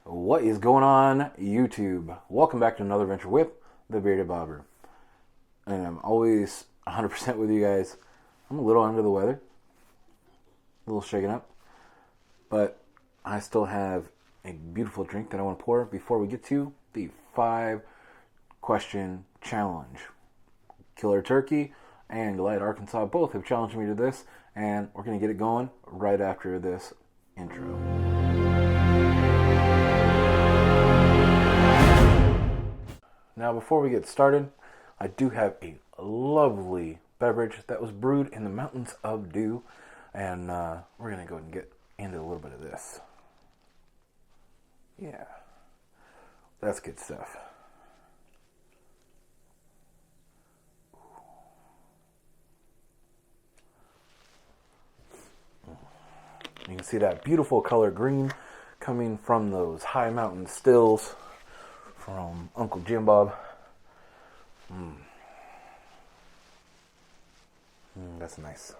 What is going on, YouTube? Welcome back to another adventure with the Bearded Bobber. And I'm always 100% with you guys. I'm a little under the weather, a little shaken up, but I still have a beautiful drink that I want to pour before we get to the 5-question challenge. Killer Turkey and Goliath Arkansas both have challenged me to this, and we're going to get it going right after this intro. Now, before we get started, I do have a lovely beverage that was brewed in the mountains of dew, and we're going to go ahead and get into a little bit of this. Yeah, that's good stuff. You can see that beautiful color green coming from those high mountain stills from Uncle Jim Bob. That's nice.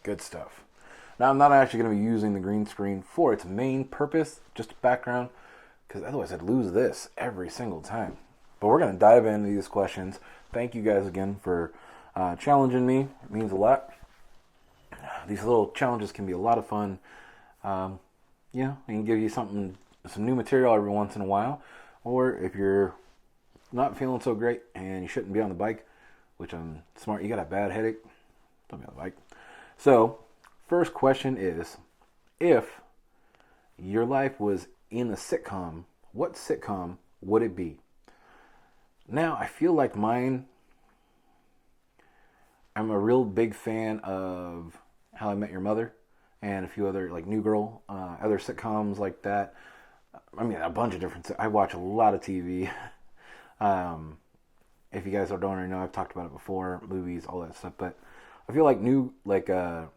Good stuff. Now, I'm not actually going to be using the green screen for its main purpose, just background, because otherwise I'd lose this every single time. But we're going to dive into these questions. Thank you guys again for challenging me. It means a lot. These little challenges can be a lot of fun. They can give you some new material every once in a while. Or if you're not feeling so great and you shouldn't be on the bike, which I'm smart, you got a bad headache, don't be on the bike. So, first question is, if your life was in a sitcom, what sitcom would it be? Now, I feel like mine, I'm a real big fan of How I Met Your Mother and a few other, like New Girl, other sitcoms like that. I mean, a bunch of different, I watch a lot of TV. If you guys don't already know, I've talked about it before, movies, all that stuff, but I feel like How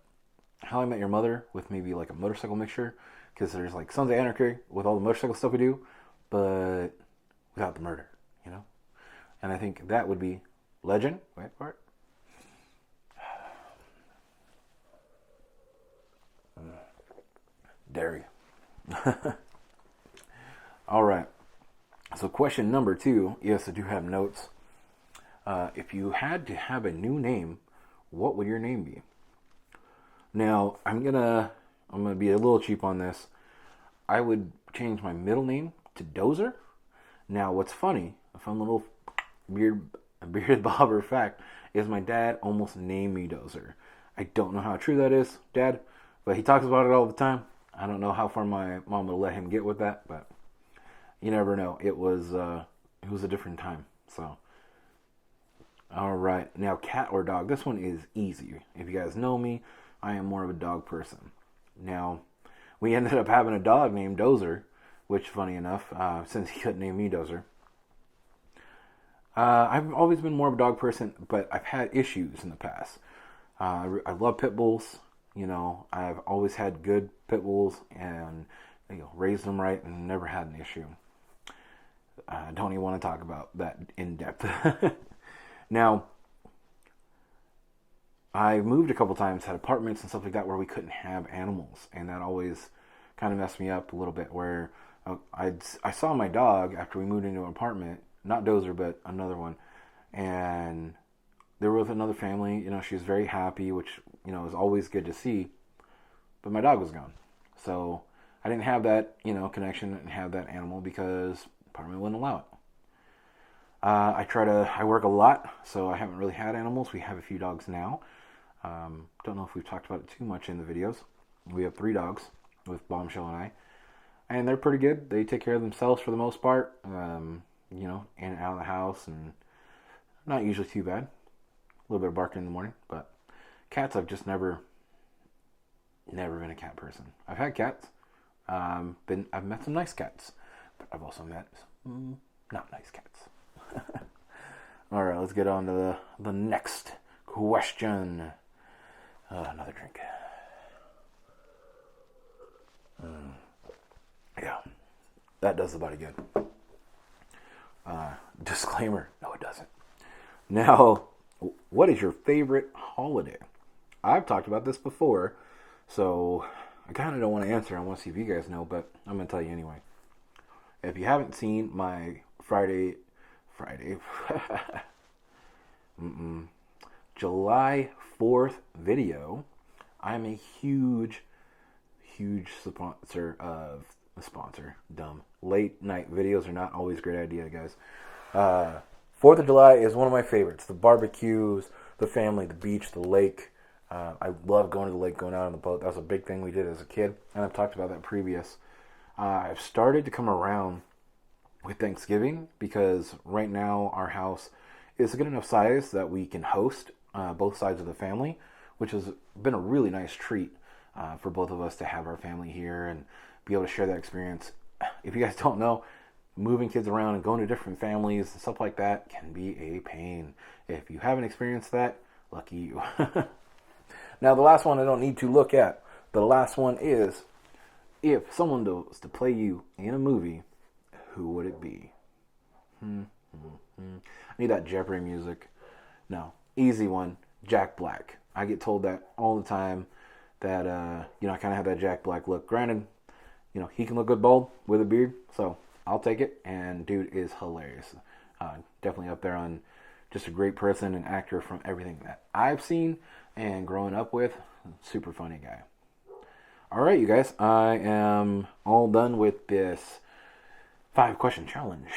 I Met Your Mother with maybe like a motorcycle mixture, because there's like Sons of Anarchy with all the motorcycle stuff we do, but without the murder, you know? And I think that would be Legend. Wait for it. Dairy. All right. So question number 2. Yes, I do have notes. If you had to have a new name, what would your name be? Now, I'm gonna be a little cheap on this. I would change my middle name to Dozer. Now, what's funny, a fun little bearded bobber fact, is my dad almost named me Dozer. I don't know how true that is, Dad, but he talks about it all the time. I don't know how far my mom would let him get with that, but you never know. It was a different time. So, all right. Now, cat or dog? This one is easy. If you guys know me, I am more of a dog person. Now, we ended up having a dog named Dozer, which, funny enough, since he couldn't name me Dozer. I've always been more of a dog person, but I've had issues in the past. I love pit bulls. You know, I've always had good pit bulls and raised them right and never had an issue. I don't even want to talk about that in depth. Now, I moved a couple times, had apartments and stuff like that where we couldn't have animals, and that always kind of messed me up a little bit. Where I saw my dog after we moved into an apartment, not Dozer, but another one, and they were with another family. You know, she was very happy, which is always good to see. But my dog was gone, so I didn't have that connection and have that animal because the apartment wouldn't allow it. I work a lot, so I haven't really had animals. We have a few dogs now. Don't know if we've talked about it too much in the videos. We have 3 dogs with Bombshell and I, and they're pretty good. They take care of themselves for the most part, in and out of the house, and not usually too bad. A little bit of barking in the morning, but cats, I've just never been a cat person. I've had cats. I've met some nice cats, but I've also met some not nice cats. All right, let's get on to the next question. Another drink. Yeah, that does the body good. Disclaimer, no it doesn't. Now, what is your favorite holiday? I've talked about this before, so I kind of don't want to answer. I want to see if you guys know, but I'm going to tell you anyway. If you haven't seen my Friday, July 4th video, I'm a huge sponsor of late night videos are not always a great idea, guys. 4th of July is one of my favorites. The barbecues, the family, the beach, the lake. I love going to the lake, going out on the boat. That was a big thing we did as a kid, and I've talked about that previous. I've started to come around with Thanksgiving because right now our house is a good enough size that we can host both sides of the family, which has been a really nice treat for both of us to have our family here and be able to share that experience. If you guys don't know, moving kids around and going to different families and stuff like that can be a pain. If you haven't experienced that, lucky you. Now, the last one I don't need to look at. The last one is, if someone was to play you in a movie, who would it be? I need that Jeopardy music. No, easy one, Jack Black. I get told that all the time that, I kind of have that Jack Black look. Granted, he can look good bald with a beard, so I'll take it. And dude is hilarious. Definitely up there on just a great person and actor from everything that I've seen and growing up with. Super funny guy. All right, you guys, I am all done with this 5-question challenge.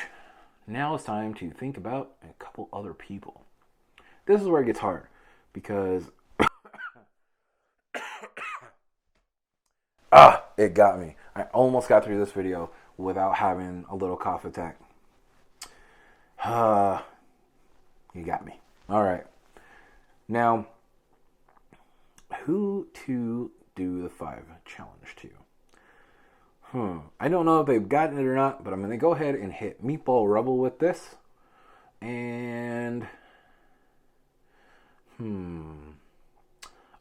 Now it's time to think about a couple other people. This is where it gets hard because it got me. I almost got through this video without having a little cough attack. You got me. All right. Now, who to do the 5 challenge to? I don't know if they've gotten it or not, but I'm going to go ahead and hit Meatball Rebel with this. And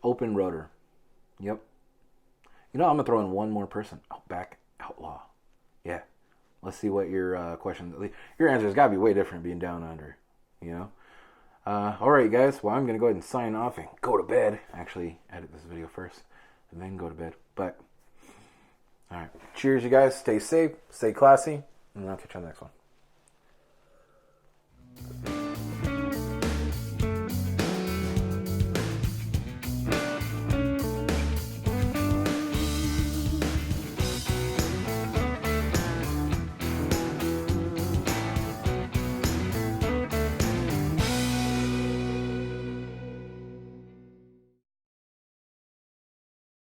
Open Rotor. Yep. I'm going to throw in one more person. Outback Outlaw. Yeah. Let's see what your question. Your answer's got to be way different being down under. All right, guys. Well, I'm going to go ahead and sign off and go to bed. Actually, edit this video first and then go to bed. But, all right. Cheers, you guys. Stay safe. Stay classy. And I'll catch you on the next one.